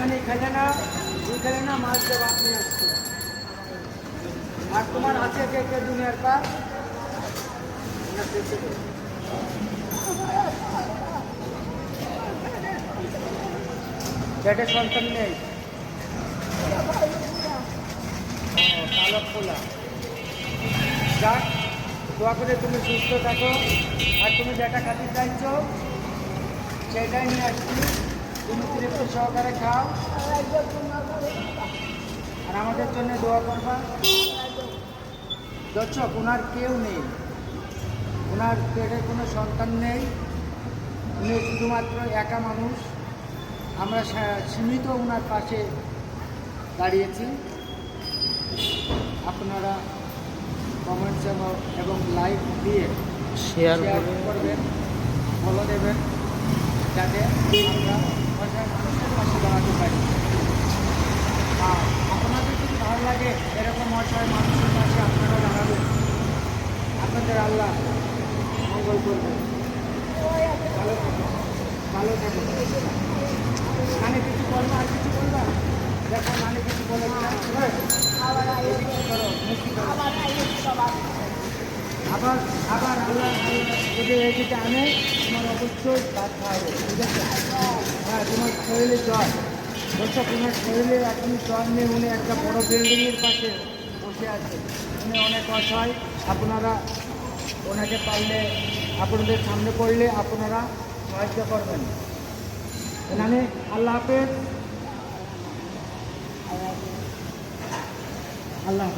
বিরিয়ানি খেলে না, তুই খেলে না, মাছ দিয়ে ভাত নিয়ে আসছে। আর তোমার আছে কে কে দুনিয়ার পা পেটে সন্তান নেই, পালক খোলা। যাক, দোয়া করে তুমি সুস্থ থাকো, আর তুমি যেটা খাতে চাইছো সেটাই নিয়ে আসছি। তুমি তৃপ্তি সহকারে খাও, আর আমাদের জন্য দোয়া করবা। দর্শক, ওনার কেউ নেই, ওনার পেটে কোনো সন্তান নেই, উনি শুধুমাত্র একা মানুষ। আমরা সীমিত ওনার পাশে দাঁড়িয়েছি। আপনারা কমেন্টস এবং লাইক দিয়ে শেয়ার করবেন, ফলো দেবেন, যাতে আমরা অসহায় মানুষের পাশে দাঁড়াতে পারি। আর আপনাদের যদি ভালো লাগে এরকম অসহায় মানুষের পাশে আপনারা দাঁড়াবেন, আপনাদের আল্লাহ মঙ্গল করবেন। ভালো থাকুন, ভালো থাকুন। মানে কিছু বলবো, আর কিছু বলবা? দেখো, মানে কিছু বলে আবার আবার আল্লাহ যদি এদিকে আনে, তোমার অবশ্যই ভাত খাওয়াবে, ঠিক আছে? হ্যাঁ, তোমার শরীরে জ্বর, দর্শক, তোমার শরীরে এখন জ্বর নেই, উনি একটা বড় বিল্ডিংয়ের পাশে বসে আছে, উনি অনেক অসহায়। আপনারা ওনাকে পারলে, আপনাদের সামনে পড়লে আপনারা সাহায্য করবেন। মানে আল্লাহ হাফেজ, আল্লাহ হাফেজ।